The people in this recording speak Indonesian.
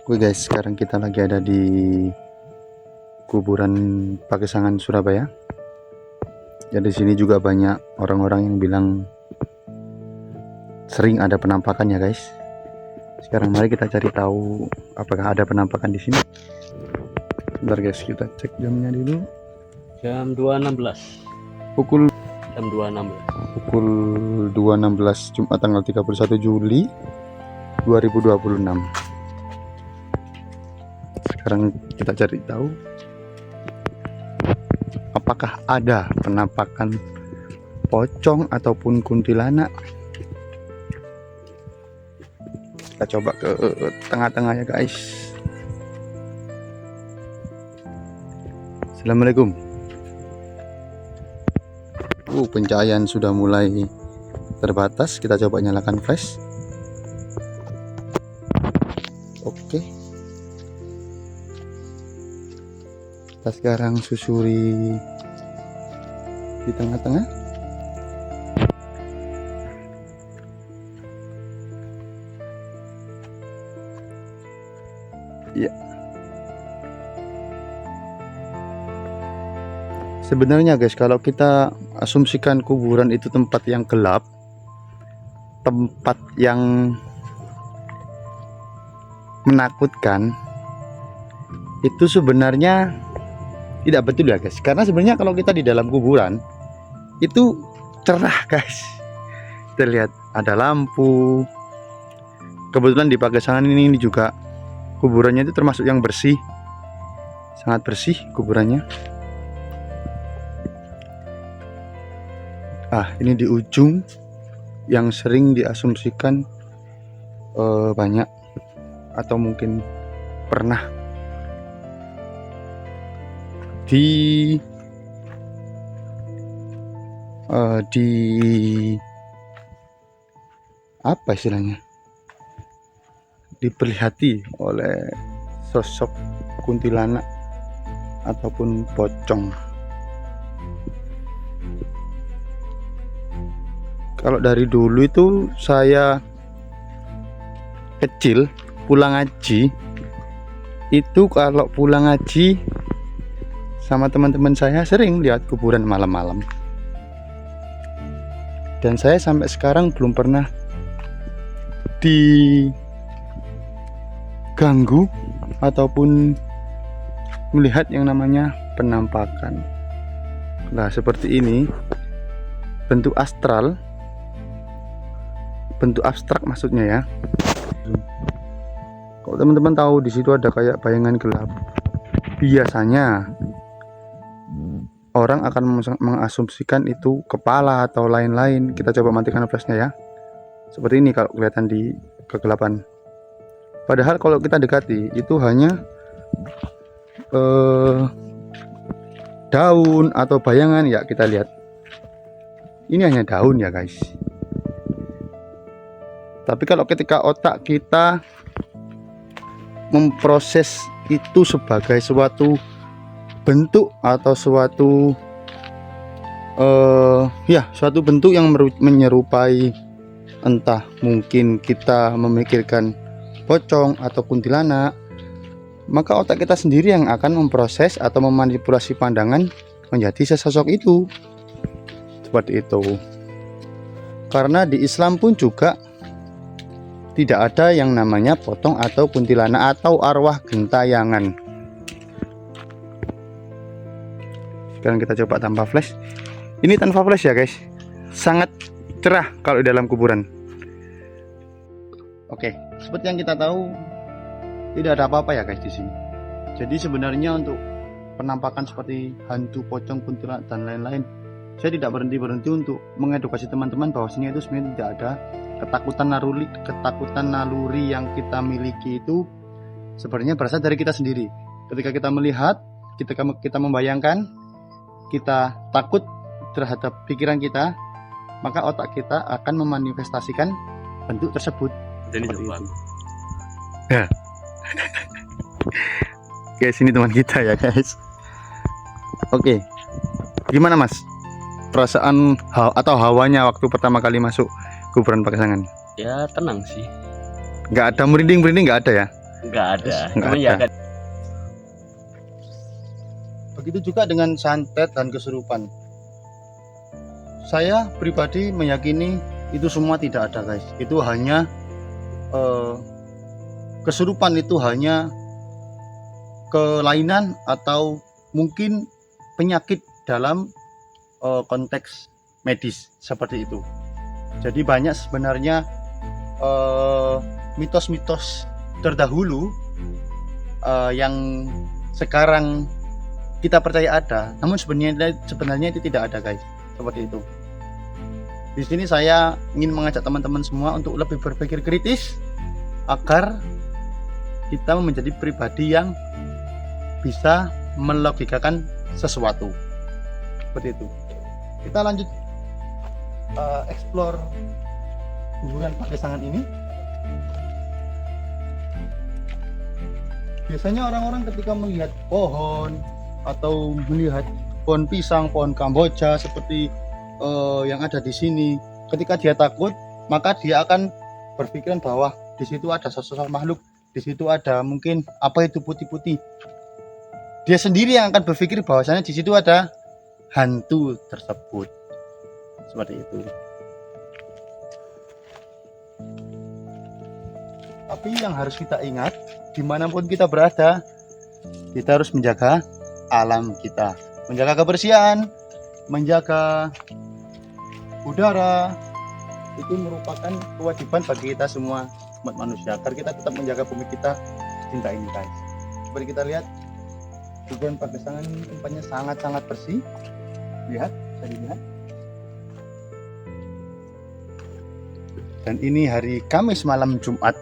Oke guys, sekarang kita lagi ada di kuburan Pagesangan, Surabaya. Ya, di sini juga banyak orang-orang yang bilang sering ada penampakan ya guys. Sekarang mari kita cari tahu apakah ada penampakan di sini. Bentar guys, kita cek jamnya dulu. Jam 2.16. Pukul Jam 2.16. pukul 2.16 Jumat tanggal 31 Juli 2026. Sekarang kita cari tahu apakah ada penampakan pocong ataupun kuntilanak. Kita coba ke tengah-tengah ya guys. Assalamualaikum. Pencahayaan sudah mulai terbatas. Kita coba nyalakan flash. Oke. Kita sekarang susuri di tengah-tengah. Ya. Sebenarnya guys, kalau kita asumsikan kuburan itu tempat yang gelap, tempat yang menakutkan, itu sebenarnya tidak betul ya guys. Karena sebenarnya kalau kita di dalam kuburan itu cerah guys. Kita lihat ada lampu. Kebetulan di Pagesangan ini juga kuburannya itu termasuk yang bersih, sangat bersih kuburannya. Ini di ujung yang sering diasumsikan banyak atau mungkin pernah di apa istilahnya, diperlihati oleh sosok kuntilanak ataupun pocong. Kalau dari dulu itu saya kecil pulang ngaji, itu kalau pulang ngaji sama teman-teman saya sering lihat kuburan malam-malam. Dan saya sampai sekarang belum pernah diganggu ataupun melihat yang namanya penampakan. Nah, seperti ini bentuk astral, bentuk abstrak maksudnya ya. Kalau teman-teman tahu di situ ada kayak bayangan gelap, biasanya orang akan mengasumsikan itu kepala atau lain-lain. Kita coba matikan flashnya ya. Seperti ini kalau kelihatan di kegelapan. Padahal kalau kita dekati itu hanya daun atau bayangan ya. Kita lihat ini hanya daun ya guys. Tapi kalau ketika otak kita memproses itu sebagai suatu bentuk atau suatu suatu bentuk yang menyerupai, entah mungkin kita memikirkan pocong atau kuntilanak, maka otak kita sendiri yang akan memproses atau memanipulasi pandangan menjadi sesosok itu. Seperti itu. Karena di Islam pun juga tidak ada yang namanya pocong atau kuntilanak atau arwah gentayangan. Sekarang kita coba tanpa flash. Ini tanpa flash ya guys. Sangat cerah kalau di dalam kuburan. Oke, seperti yang kita tahu tidak ada apa-apa ya guys di sini. Jadi sebenarnya untuk penampakan seperti hantu, pocong, kuntilanak dan lain-lain, saya tidak berhenti untuk mengedukasi teman-teman bahwasanya itu sebenarnya tidak ada. Ketakutan naluri yang kita miliki itu sebenarnya berasal dari kita sendiri. Ketika kita melihat, kita membayangkan, kita takut terhadap pikiran kita, maka otak kita akan memanifestasikan bentuk tersebut. Jadi seperti itu. Ya. Guys, ini teman kita ya guys. Oke, gimana mas perasaan atau hawanya waktu pertama kali masuk kuburan Pagesangan? Ya tenang sih. Nggak ada merinding nggak ada ya? Nggak ada. Nggak Cuman ya ada. kan Begitu juga dengan santet dan kesurupan. Saya pribadi meyakini itu semua tidak ada, guys. Itu hanya kesurupan itu hanya kelainan atau mungkin penyakit dalam konteks medis seperti itu. Jadi banyak sebenarnya mitos-mitos terdahulu yang sekarang kita percaya ada, namun sebenarnya itu tidak ada, guys. Seperti itu. Di sini saya ingin mengajak teman-teman semua untuk lebih berpikir kritis agar kita menjadi pribadi yang bisa melogikakan sesuatu. Seperti itu. Kita lanjut explore kuburan Pagesangan ini. Biasanya orang-orang ketika melihat pohon atau melihat pohon pisang, pohon kamboja seperti yang ada di sini, ketika dia takut, maka dia akan berpikiran bahwa di situ ada sosok makhluk, di situ ada mungkin apa itu putih-putih. Dia sendiri yang akan berpikir bahwasanya di situ ada hantu tersebut. Seperti itu. Tapi yang harus kita ingat, dimanapun kita berada, kita harus menjaga alam kita, menjaga kebersihan, menjaga udara. Itu merupakan kewajiban bagi kita semua umat manusia, agar kita tetap menjaga bumi kita cinta ini, guys. Seperti kita lihat, kuburan Pagesangan ini tempatnya sangat-sangat bersih. Lihat, bisa dilihat. Dan ini hari Kamis malam Jumat.